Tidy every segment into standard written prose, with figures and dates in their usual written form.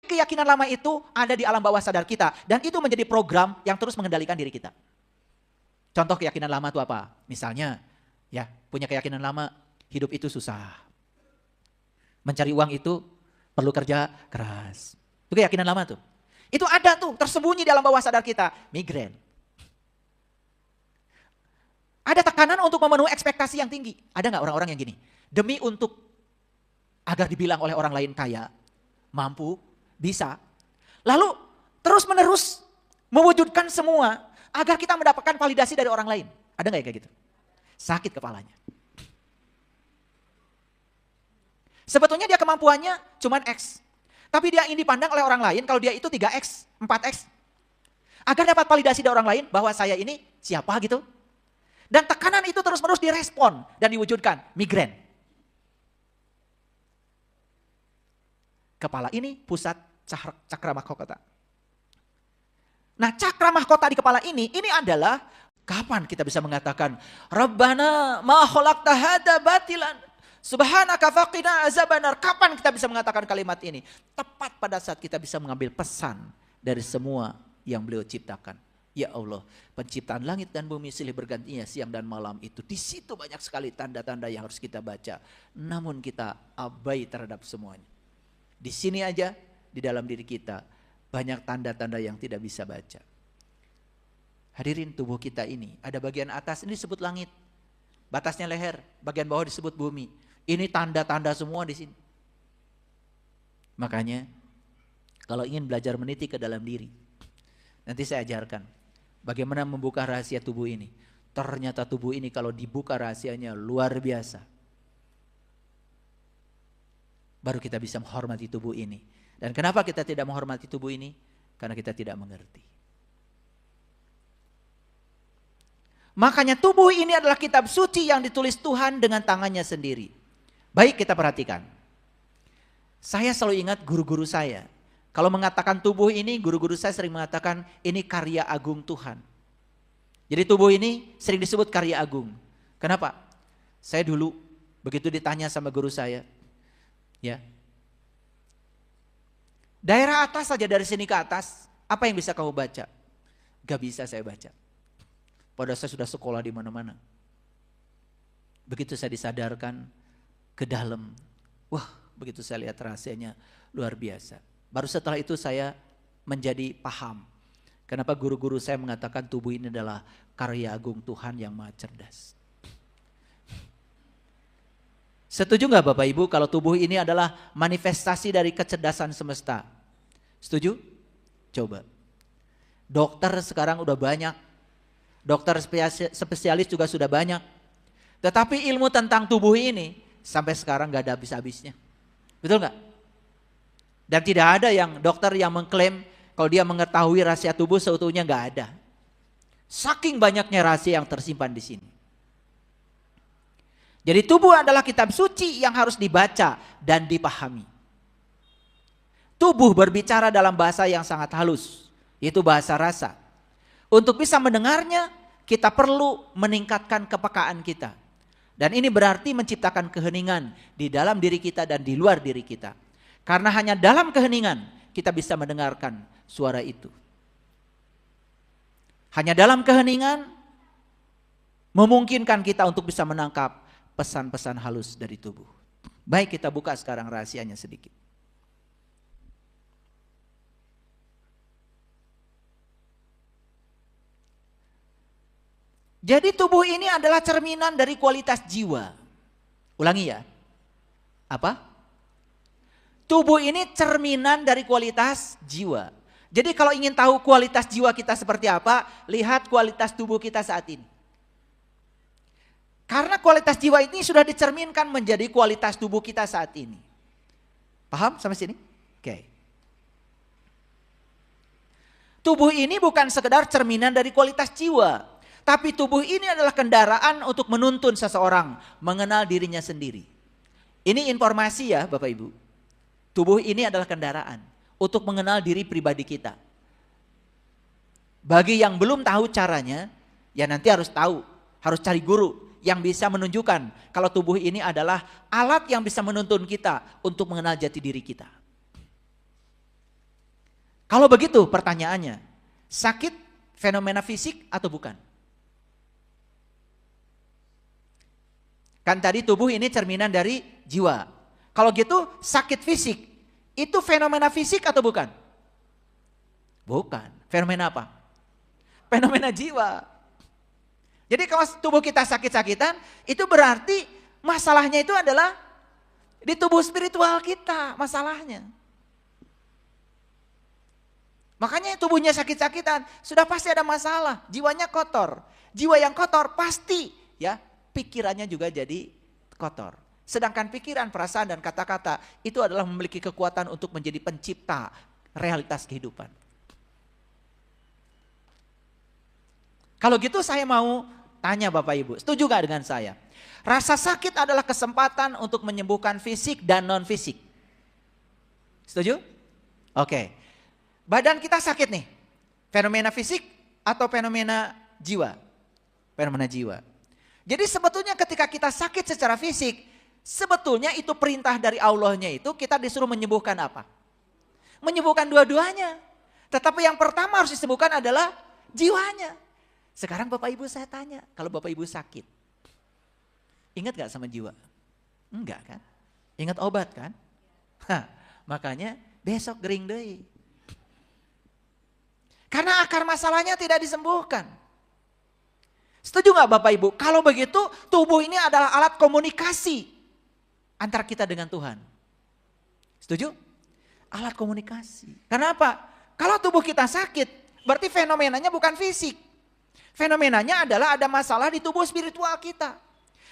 keyakinan lama itu ada di alam bawah sadar kita. Dan itu menjadi program yang terus mengendalikan diri kita. Contoh keyakinan lama itu apa? Misalnya, ya punya keyakinan lama, hidup itu susah. Mencari uang itu perlu kerja keras. Itu keyakinan lama tuh. Itu ada tuh, tersembunyi di alam bawah sadar kita. Migrain. Ada tekanan untuk memenuhi ekspektasi yang tinggi. Ada nggak orang-orang yang gini? Demi untuk agar dibilang oleh orang lain kaya, mampu, bisa. Lalu terus menerus mewujudkan semua agar kita mendapatkan validasi dari orang lain. Ada nggak kayak gitu? Sakit kepalanya. Sebetulnya dia kemampuannya cuma X. Tapi dia ingin dipandang oleh orang lain kalau dia itu 3X, 4X. Agar dapat validasi dari orang lain bahwa saya ini siapa gitu. Dan tekanan itu terus-menerus direspon dan diwujudkan. Migrain. Kepala ini pusat cakra mahkota. Nah, cakra mahkota di kepala ini adalah kapan kita bisa mengatakan Rabbana ma khalaqta hadza batilan subhanaka faqina azabannar. Kapan kita bisa mengatakan kalimat ini? Tepat pada saat kita bisa mengambil pesan dari semua yang beliau ciptakan. Ya Allah, penciptaan langit dan bumi silih bergantinya siang dan malam itu. Di situ banyak sekali tanda-tanda yang harus kita baca. Namun kita abai terhadap semuanya. Di sini aja, di dalam diri kita, banyak tanda-tanda yang tidak bisa baca. Hadirin, tubuh kita ini, ada bagian atas ini disebut langit. Batasnya leher, bagian bawah disebut bumi. Ini tanda-tanda semua di sini. Makanya, kalau ingin belajar meniti ke dalam diri, nanti saya ajarkan. Bagaimana membuka rahasia tubuh ini. Ternyata tubuh ini kalau dibuka rahasianya luar biasa. Baru kita bisa menghormati tubuh ini. Dan kenapa kita tidak menghormati tubuh ini? Karena kita tidak mengerti. Makanya tubuh ini adalah kitab suci yang ditulis Tuhan dengan tangannya sendiri. Baik, kita perhatikan. Saya selalu ingat guru-guru saya. Kalau mengatakan tubuh ini, guru-guru saya sering mengatakan ini karya agung Tuhan. Jadi tubuh ini sering disebut karya agung. Kenapa? Saya dulu begitu ditanya sama guru saya, ya, daerah atas saja dari sini ke atas, apa yang bisa kamu baca? Gak bisa saya baca. Padahal saya sudah sekolah di mana-mana. Begitu saya disadarkan ke dalam, wah, begitu saya lihat rahasianya luar biasa. Baru setelah itu saya menjadi paham. Kenapa guru-guru saya mengatakan tubuh ini adalah karya agung Tuhan yang maha cerdas. Setuju gak Bapak Ibu kalau tubuh ini adalah manifestasi dari kecerdasan semesta? Setuju? Coba. Dokter sekarang udah banyak. Dokter spesialis juga sudah banyak. Tetapi ilmu tentang tubuh ini sampai sekarang gak ada habis-habisnya. Betul gak? Dan tidak ada yang dokter yang mengklaim kalau dia mengetahui rahasia tubuh seutuhnya, nggak ada. Saking banyaknya rahasia yang tersimpan di sini. Jadi tubuh adalah kitab suci yang harus dibaca dan dipahami. Tubuh berbicara dalam bahasa yang sangat halus, yaitu bahasa rasa. Untuk bisa mendengarnya, kita perlu meningkatkan kepekaan kita. Dan ini berarti menciptakan keheningan di dalam diri kita dan di luar diri kita. Karena hanya dalam keheningan kita bisa mendengarkan suara itu. Hanya dalam keheningan memungkinkan kita untuk bisa menangkap pesan-pesan halus dari tubuh. Baik, kita buka sekarang rahasianya sedikit. Jadi tubuh ini adalah cerminan dari kualitas jiwa. Ulangi ya. Apa? Tubuh ini cerminan dari kualitas jiwa. Jadi kalau ingin tahu kualitas jiwa kita seperti apa, lihat kualitas tubuh kita saat ini. Karena kualitas jiwa ini sudah dicerminkan menjadi kualitas tubuh kita saat ini. Paham sampai sini? Oke. Tubuh ini bukan sekedar cerminan dari kualitas jiwa. Tapi tubuh ini adalah kendaraan untuk menuntun seseorang mengenal dirinya sendiri. Ini informasi ya Bapak Ibu. Tubuh ini adalah kendaraan untuk mengenal diri pribadi kita. Bagi yang belum tahu caranya, ya nanti harus tahu, harus cari guru yang bisa menunjukkan kalau tubuh ini adalah alat yang bisa menuntun kita untuk mengenal jati diri kita. Kalau begitu pertanyaannya, sakit fenomena fisik atau bukan? Kan tadi tubuh ini cerminan dari jiwa. Kalau gitu sakit fisik, itu fenomena fisik atau bukan? Bukan. Fenomena apa? Fenomena jiwa. Jadi kalau tubuh kita sakit-sakitan, itu berarti masalahnya itu adalah di tubuh spiritual kita masalahnya. Makanya tubuhnya sakit-sakitan, sudah pasti ada masalah, jiwanya kotor. Jiwa yang kotor pasti ya pikirannya juga jadi kotor. Sedangkan pikiran, perasaan dan kata-kata itu adalah memiliki kekuatan untuk menjadi pencipta realitas kehidupan. Kalau gitu saya mau tanya Bapak Ibu, setuju gak dengan saya? Rasa sakit adalah kesempatan untuk menyembuhkan fisik dan non fisik. Setuju? Oke. Badan kita sakit nih. Fenomena fisik atau fenomena jiwa? Fenomena jiwa. Jadi sebetulnya ketika kita sakit secara fisik, sebetulnya itu perintah dari Allahnya itu kita disuruh menyembuhkan apa? Menyembuhkan dua-duanya. Tetapi yang pertama harus disembuhkan adalah jiwanya. Sekarang Bapak Ibu saya tanya, kalau Bapak Ibu sakit, ingat gak sama jiwa? Enggak kan? Ingat obat kan? Makanya besok gering deui. Karena akar masalahnya tidak disembuhkan. Setuju gak Bapak Ibu? Kalau begitu tubuh ini adalah alat komunikasi antara kita dengan Tuhan. Setuju? Alat komunikasi. Karena apa? Kalau tubuh kita sakit, berarti fenomenanya bukan fisik. Fenomenanya adalah ada masalah di tubuh spiritual kita.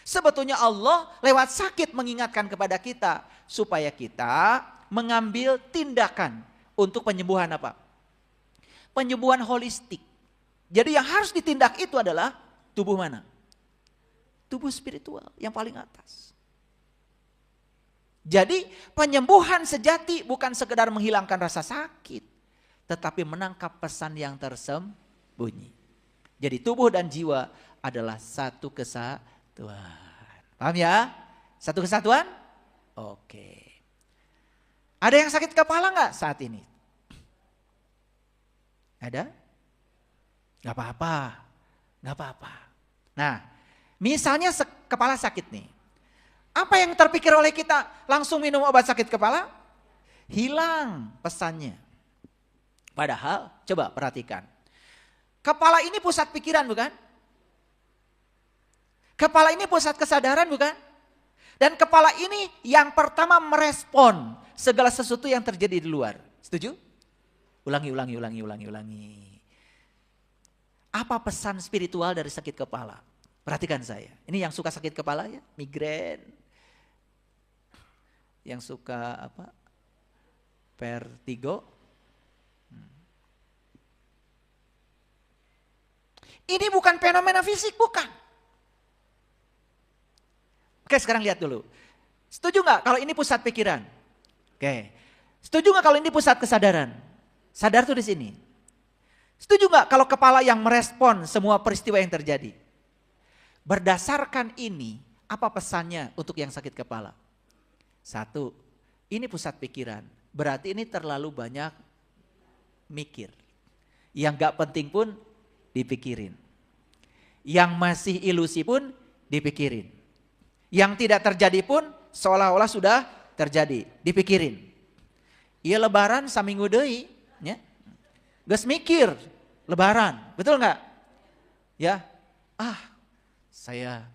Sebetulnya Allah lewat sakit mengingatkan kepada kita supaya kita mengambil tindakan untuk penyembuhan apa? Penyembuhan holistik. Jadi yang harus ditindak itu adalah tubuh mana? Tubuh spiritual yang paling atas. Jadi penyembuhan sejati bukan sekedar menghilangkan rasa sakit, tetapi menangkap pesan yang tersembunyi. Jadi tubuh dan jiwa adalah satu kesatuan. Paham ya? Satu kesatuan? Oke. Ada yang sakit kepala nggak saat ini? Ada? Gak apa-apa. Gak apa-apa. Nah, misalnya kepala sakit nih. Apa yang terpikir oleh kita? Langsung minum obat sakit kepala? Hilang pesannya. Padahal, coba perhatikan. Kepala ini pusat pikiran bukan? Kepala ini pusat kesadaran bukan? Dan kepala ini yang pertama merespon segala sesuatu yang terjadi di luar. Setuju? Ulangi. Apa pesan spiritual dari sakit kepala? Perhatikan saya. Ini yang suka sakit kepala ya, migrain. Yang suka apa? Vertigo. Ini bukan fenomena fisik, bukan. Oke, sekarang lihat dulu. Setuju gak kalau ini pusat pikiran? Oke. Setuju gak kalau ini pusat kesadaran? Sadar tuh di sini. Setuju gak kalau kepala yang merespon semua peristiwa yang terjadi? Berdasarkan ini, apa pesannya untuk yang sakit kepala? Satu, ini pusat pikiran. Berarti ini terlalu banyak mikir. Yang gak penting pun dipikirin. Yang masih ilusi pun dipikirin. Yang tidak terjadi pun seolah-olah sudah terjadi, dipikirin. Iya lebaran saminggu deui nya. Geus mikir lebaran, betul enggak? Ya. Saya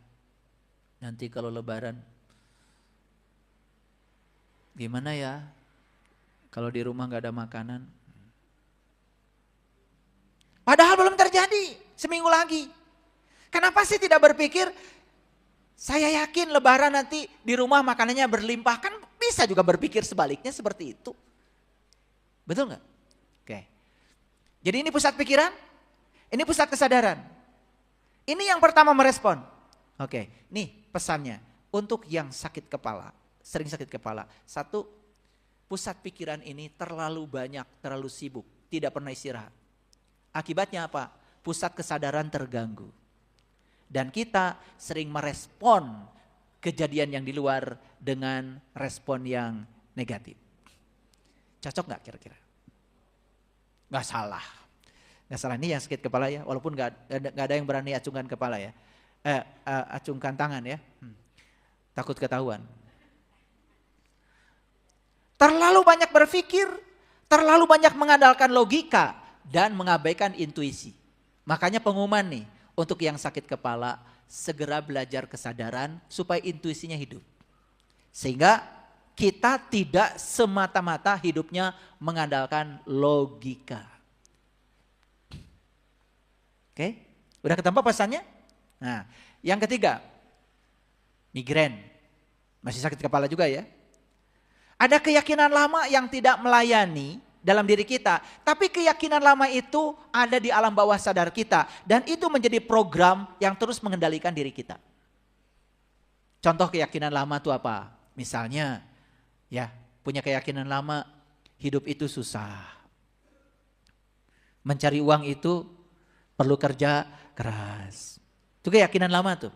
nanti kalau lebaran gimana ya? Kalau di rumah enggak ada makanan. Padahal belum terjadi, seminggu lagi. Kenapa sih tidak berpikir, saya yakin lebaran nanti di rumah makanannya berlimpah. Kan bisa juga berpikir sebaliknya seperti itu. Betul nggak? Oke. Jadi ini pusat pikiran, ini pusat kesadaran. Ini yang pertama merespon. Oke, nih pesannya. Untuk yang sakit kepala, sering sakit kepala. Satu, pusat pikiran ini terlalu banyak, terlalu sibuk, tidak pernah istirahat. Akibatnya apa? Pusat kesadaran terganggu. Dan kita sering merespon kejadian yang di luar dengan respon yang negatif. Cocok gak kira-kira? Nggak salah. Nggak salah, ini yang sakit kepala ya, walaupun nggak ada yang berani acungkan kepala ya. Acungkan tangan ya. Takut ketahuan. Terlalu banyak berpikir, terlalu banyak mengandalkan logika dan mengabaikan intuisi. Makanya pengumuman nih, untuk yang sakit kepala, segera belajar kesadaran supaya intuisinya hidup. Sehingga kita tidak semata-mata hidupnya mengandalkan logika. Oke, udah ketemu pesannya? Nah, yang ketiga, migrain. Masih sakit kepala juga ya. Ada keyakinan lama yang tidak melayani dalam diri kita, tapi keyakinan lama itu ada di alam bawah sadar kita dan itu menjadi program yang terus mengendalikan diri kita. Contoh keyakinan lama itu apa? Misalnya, ya, punya keyakinan lama hidup itu susah. Mencari uang itu perlu kerja keras. Itu keyakinan lama tuh.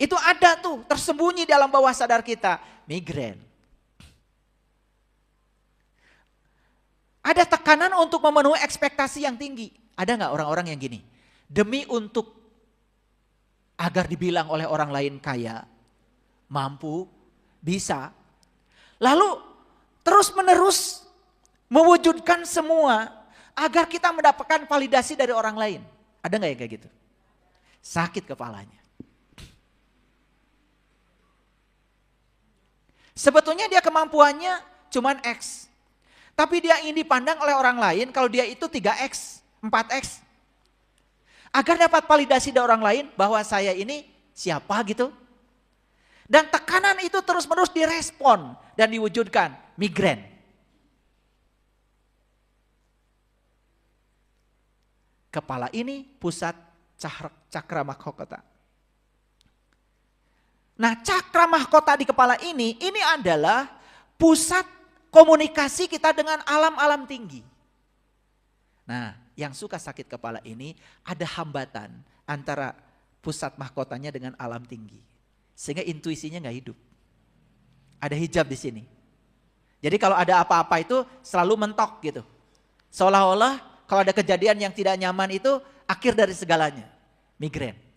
Itu ada tuh tersembunyi di alam bawah sadar kita, migrain. Ada tekanan untuk memenuhi ekspektasi yang tinggi. Ada nggak orang-orang yang gini? Demi untuk agar dibilang oleh orang lain kaya, mampu, bisa. Lalu terus menerus mewujudkan semua agar kita mendapatkan validasi dari orang lain. Ada nggak yang kayak gitu? Sakit kepalanya. Sebetulnya dia kemampuannya cuman X. Tapi dia ingin dipandang oleh orang lain kalau dia itu 3X, 4X. Agar dapat validasi dari orang lain bahwa saya ini siapa gitu. Dan tekanan itu terus menerus direspon dan diwujudkan, migrain. Kepala ini pusat cakra mahkota. Nah, cakra mahkota di kepala ini adalah pusat komunikasi kita dengan alam-alam tinggi. Nah, yang suka sakit kepala ini ada hambatan antara pusat mahkotanya dengan alam tinggi. Sehingga intuisinya nggak hidup. Ada hijab di sini. Jadi kalau ada apa-apa itu selalu mentok gitu. Seolah-olah kalau ada kejadian yang tidak nyaman itu akhir dari segalanya. Migrain.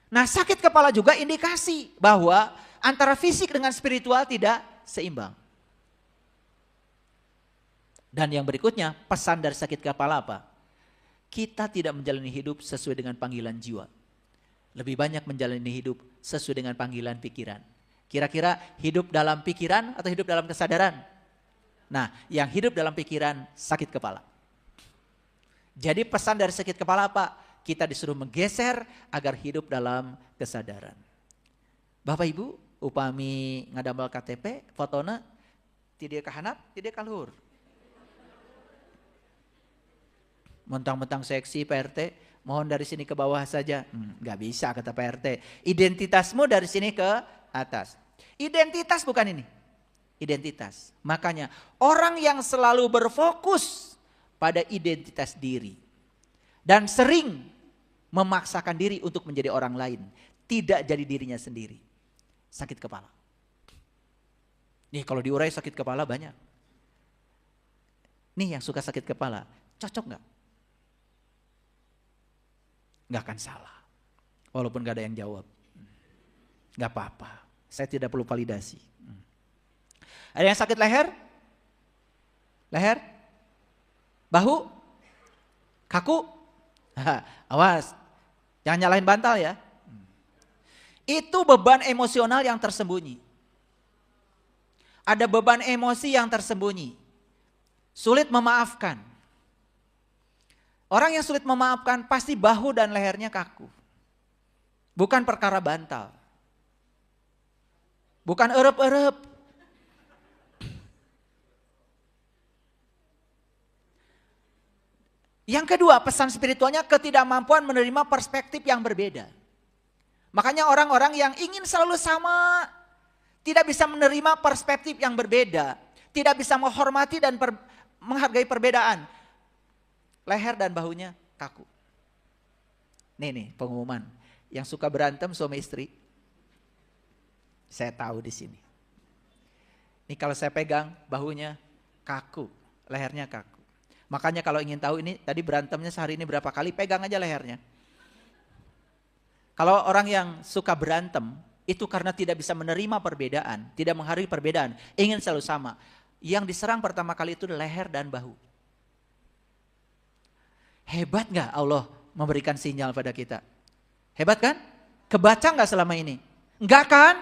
Nah, sakit kepala juga indikasi bahwa antara fisik dengan spiritual tidak seimbang. Dan yang berikutnya, pesan dari sakit kepala apa? Kita tidak menjalani hidup sesuai dengan panggilan jiwa. Lebih banyak menjalani hidup sesuai dengan panggilan pikiran. Kira-kira hidup dalam pikiran atau hidup dalam kesadaran? Nah, yang hidup dalam pikiran sakit kepala. Jadi pesan dari sakit kepala apa? Kita disuruh menggeser agar hidup dalam kesadaran. Bapak Ibu, upami ngadambal KTP, fotona, tidak kahanap, tidak kalhur. Mentang-mentang seksi Pak RT, mohon dari sini ke bawah saja. Gak bisa kata Pak RT. Identitasmu dari sini ke atas. Identitas bukan ini. Identitas. Makanya orang yang selalu berfokus pada identitas diri. Dan sering memaksakan diri untuk menjadi orang lain. Tidak jadi dirinya sendiri. Sakit kepala. Nih kalau diurai sakit kepala banyak. Nih yang suka sakit kepala, cocok gak? Gak akan salah. Walaupun gak ada yang jawab. Gak apa-apa. Saya tidak perlu validasi. Ada yang sakit leher? Leher? Bahu? Kaku? Awas, jangan nyalahin bantal ya. Itu beban emosional yang tersembunyi. Ada beban emosi yang tersembunyi. Sulit memaafkan. Orang yang sulit memaafkan pasti bahu dan lehernya kaku. Bukan perkara bantal. Bukan erep-erep. Yang kedua, pesan spiritualnya ketidakmampuan menerima perspektif yang berbeda. Makanya orang-orang yang ingin selalu sama, tidak bisa menerima perspektif yang berbeda, tidak bisa menghormati dan menghargai perbedaan. Leher dan bahunya kaku. Nih pengumuman, yang suka berantem suami istri, saya tahu di sini. Ini kalau saya pegang bahunya kaku, lehernya kaku. Makanya kalau ingin tahu ini tadi berantemnya sehari ini berapa kali, pegang aja lehernya. Kalau orang yang suka berantem, itu karena tidak bisa menerima perbedaan, tidak menghargai perbedaan, ingin selalu sama. Yang diserang pertama kali itu leher dan bahu. Hebat gak Allah memberikan sinyal pada kita? Hebat kan? Kebaca gak selama ini? Enggak kan?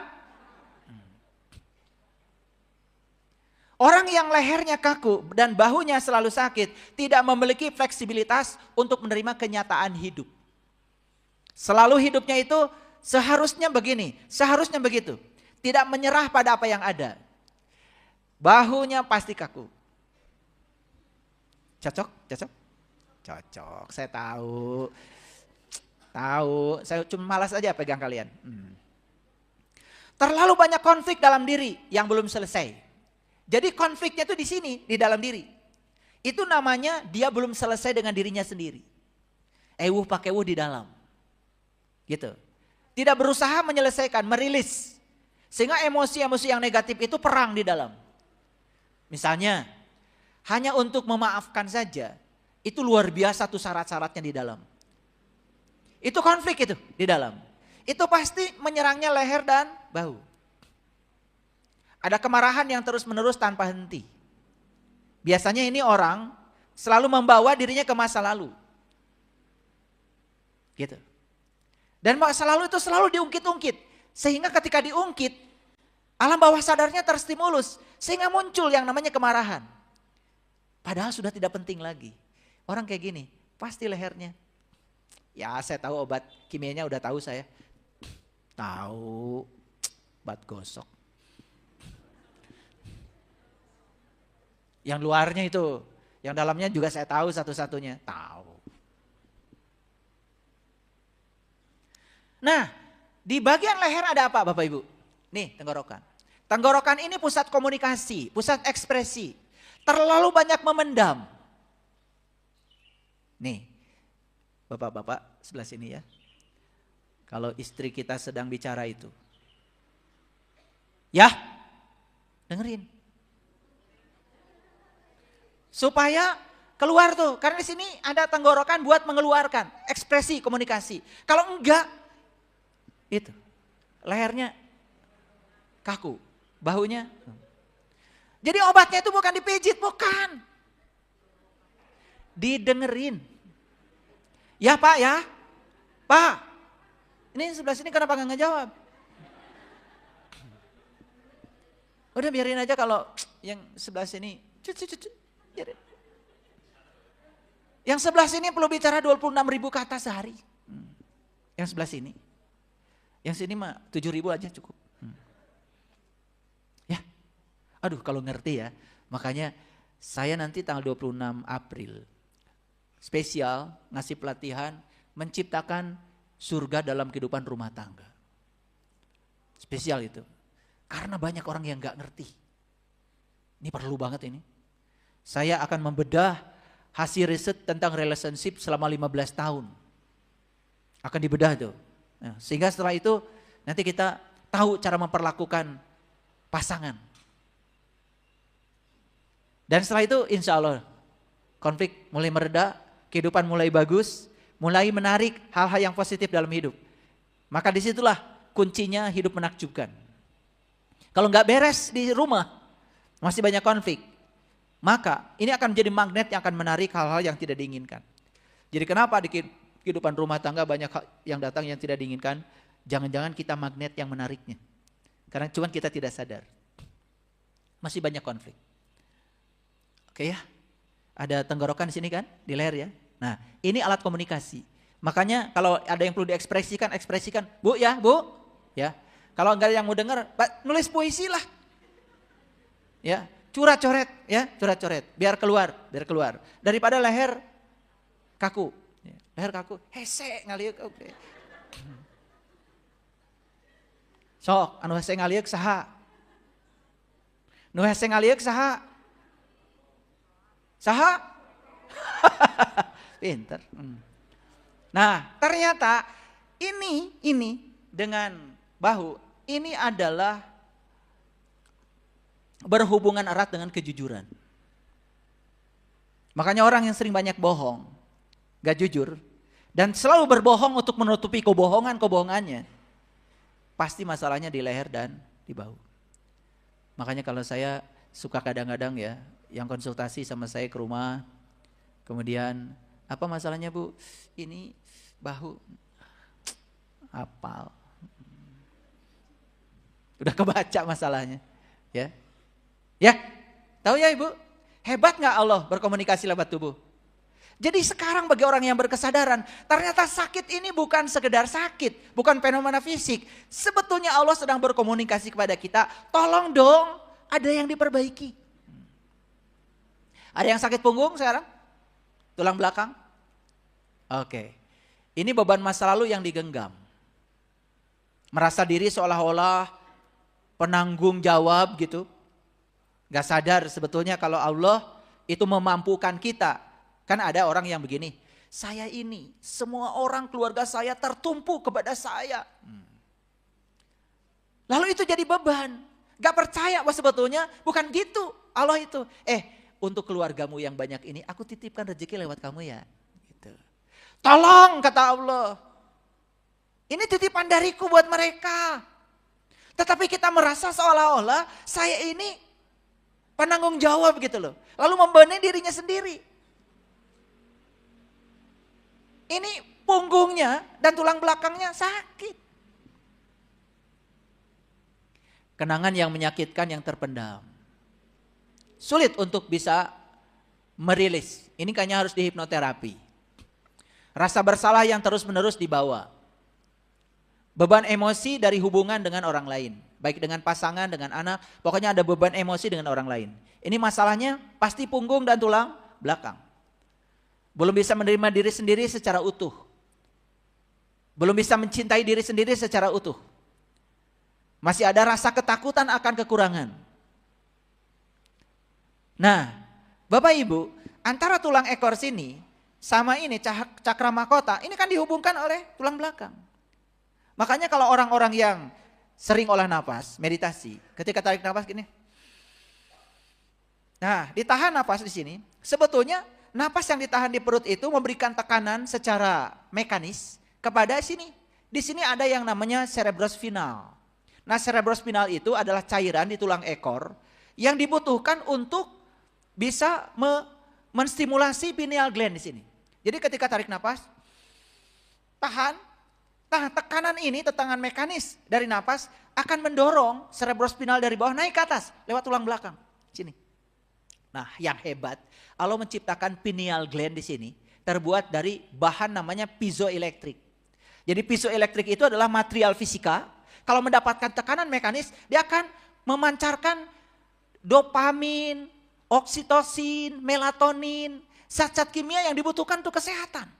Orang yang lehernya kaku dan bahunya selalu sakit tidak memiliki fleksibilitas untuk menerima kenyataan hidup. Selalu hidupnya itu seharusnya begini, seharusnya begitu. Tidak menyerah pada apa yang ada. Bahunya pasti kaku. Cocok? Cocok? Cocok, saya tahu. Tahu, saya cuma malas aja pegang kalian. Terlalu banyak konflik dalam diri yang belum selesai. Jadi konfliknya itu di sini, di dalam diri. Itu namanya dia belum selesai dengan dirinya sendiri. Ewuh pakai wuh di dalam. Gitu. Tidak berusaha menyelesaikan, merilis. Sehingga emosi-emosi yang negatif itu perang di dalam. Misalnya, hanya untuk memaafkan saja, itu luar biasa tuh syarat-syaratnya di dalam. Itu konflik itu di dalam. Itu pasti menyerangnya leher dan bahu. Ada kemarahan yang terus-menerus tanpa henti. Biasanya ini orang selalu membawa dirinya ke masa lalu. Gitu. Dan masa lalu itu selalu diungkit-ungkit. Sehingga ketika diungkit, alam bawah sadarnya terstimulus. Sehingga muncul yang namanya kemarahan. Padahal sudah tidak penting lagi. Orang kayak gini, pasti lehernya. Ya saya tahu obat kimianya udah tahu saya. Tahu, obat gosok. Yang luarnya itu, yang dalamnya juga saya tahu satu-satunya. Tahu. Nah, di bagian leher ada apa Bapak Ibu? Nih tenggorokan. Tenggorokan ini pusat komunikasi, pusat ekspresi. Terlalu banyak memendam. Nih, Bapak-bapak sebelah sini ya. Kalau istri kita sedang bicara itu. Ya, dengerin. Supaya keluar tuh, karena di sini ada tenggorokan buat mengeluarkan ekspresi komunikasi. Kalau enggak, itu lehernya kaku, bahunya. Jadi obatnya itu bukan dipijit, bukan. Didengerin. Ya Pak ya, Pak. Ini sebelah sini kenapa nggak ngejawab? Udah biarin aja kalau yang sebelah sini. Biarin. Yang sebelah sini perlu bicara 26.000 kata sehari. Yang sebelah sini. Yang sini mah 7.000 aja cukup. Ya. Aduh kalau ngerti ya. Makanya saya nanti tanggal 26 April. Spesial ngasih pelatihan menciptakan surga dalam kehidupan rumah tangga. Spesial itu. Karena banyak orang yang gak ngerti. Ini perlu banget ini. Saya akan membedah hasil riset tentang relationship selama 15 tahun. Akan dibedah tuh. Nah, sehingga setelah itu nanti kita tahu cara memperlakukan pasangan. Dan setelah itu insya Allah konflik mulai mereda, kehidupan mulai bagus, mulai menarik hal-hal yang positif dalam hidup. Maka disitulah kuncinya hidup menakjubkan. Kalau nggak beres di rumah, masih banyak konflik. Maka ini akan menjadi magnet yang akan menarik hal-hal yang tidak diinginkan. Jadi kenapa di kehidupan rumah tangga banyak yang datang yang tidak diinginkan? Jangan-jangan kita magnet yang menariknya. Karena cuman kita tidak sadar. Masih banyak konflik. Oke ya, ada tenggorokan di sini kan, di leher ya. Nah ini alat komunikasi. Makanya kalau ada yang perlu diekspresikan, ekspresikan. Bu ya, Bu. Ya. Kalau enggak ada yang mau dengar, nulis puisi lah. Ya. Coret-coret ya, coret-coret biar keluar, daripada leher kaku. Leher kaku, hese ngaliuk oke. Sok, anu hese ngaliuk saha? Nu hese ngaliuk saha? Saha? Pinter. Nah, ternyata ini dengan bahu ini adalah berhubungan erat dengan kejujuran. Makanya orang yang sering banyak bohong, gak jujur, dan selalu berbohong untuk menutupi kebohongannya, pasti masalahnya di leher dan di bahu. Makanya kalau saya suka kadang-kadang ya, yang konsultasi sama saya ke rumah, kemudian apa masalahnya Bu? Ini bahu, apal. Udah kebaca masalahnya, ya. Ya, tahu ya Ibu? Hebat nggak Allah berkomunikasi lewat tubuh? Jadi sekarang bagi orang yang berkesadaran, ternyata sakit ini bukan sekedar sakit, bukan fenomena fisik. Sebetulnya Allah sedang berkomunikasi kepada kita, tolong dong, ada yang diperbaiki. Ada yang sakit punggung sekarang? Tulang belakang? Oke. Ini beban masa lalu yang digenggam. Merasa diri seolah-olah penanggung jawab gitu. Gak sadar sebetulnya kalau Allah itu memampukan kita. Kan ada orang yang begini, saya ini, semua orang keluarga saya tertumpu kepada saya. Lalu itu jadi beban. Gak percaya bahwa sebetulnya bukan gitu Allah itu. Untuk keluargamu yang banyak ini, aku titipkan rezeki lewat kamu ya. Gitu. Tolong kata Allah. Ini titipan dariku buat mereka. Tetapi kita merasa seolah-olah saya ini penanggung jawab gitu loh. Lalu membebani dirinya sendiri. Ini punggungnya dan tulang belakangnya sakit. Kenangan yang menyakitkan yang terpendam. Sulit untuk bisa merilis. Ini kayaknya harus dihipnoterapi. Rasa bersalah yang terus-menerus dibawa. Beban emosi dari hubungan dengan orang lain. Baik dengan pasangan, dengan anak. Pokoknya ada beban emosi dengan orang lain. Ini masalahnya pasti punggung dan tulang belakang. Belum bisa menerima diri sendiri secara utuh. Belum bisa mencintai diri sendiri secara utuh. Masih ada rasa ketakutan akan kekurangan. Nah, Bapak Ibu, antara tulang ekor sini sama ini cakra mahkota, ini kan dihubungkan oleh tulang belakang. Makanya kalau orang-orang yang sering olah nafas, meditasi, ketika tarik nafas gini. Nah, ditahan nafas di sini, sebetulnya napas yang ditahan di perut itu memberikan tekanan secara mekanis kepada sini. Di sini ada yang namanya cerebrospinal. Nah, cerebrospinal itu adalah cairan di tulang ekor yang dibutuhkan untuk bisa menstimulasi pineal gland di sini. Jadi ketika tarik napas, tahan. Nah, tekanan ini, tekanan mekanis dari napas akan mendorong cerebrospinal dari bawah naik ke atas lewat tulang belakang. Sini. Nah, yang hebat, Allah menciptakan pineal gland di sini terbuat dari bahan namanya piezoelektrik. Jadi piezoelektrik itu adalah material fisika. Kalau mendapatkan tekanan mekanis, dia akan memancarkan dopamin, oksitosin, melatonin, zat-zat kimia yang dibutuhkan untuk kesehatan.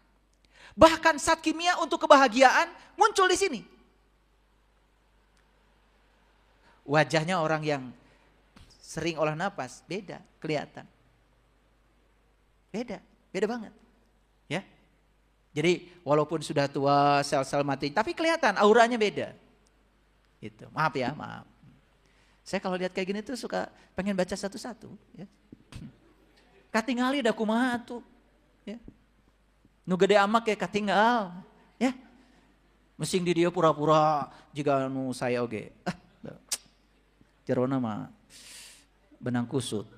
Bahkan zat kimia untuk kebahagiaan muncul di sini. Wajahnya orang yang sering olah napas, beda, kelihatan. Beda banget. Ya. Jadi walaupun sudah tua, sel-sel mati, tapi kelihatan auranya beda. Gitu. Maaf ya, maaf. Saya kalau lihat kayak gini tuh suka pengen baca satu-satu. Ya. Katingali dah kumaha tuh. Ya. Nu gede amak ya katinggal. Ya. Mesing di dia pura-pura jika nu saya oge. Jerona mah benang kusut.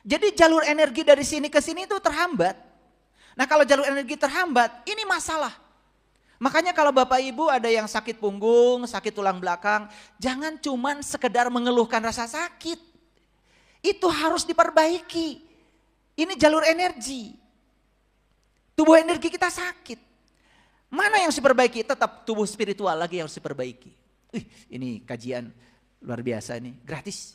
Jadi jalur energi dari sini ke sini itu terhambat. Nah kalau jalur energi terhambat, ini masalah. Makanya kalau Bapak Ibu ada yang sakit punggung, sakit tulang belakang, jangan cuman sekedar mengeluhkan rasa sakit. Itu harus diperbaiki. Ini jalur energi. Tubuh energi kita sakit. Mana yang harus diperbaiki? Tetap tubuh spiritual lagi yang harus diperbaiki. Ini kajian luar biasa nih, gratis.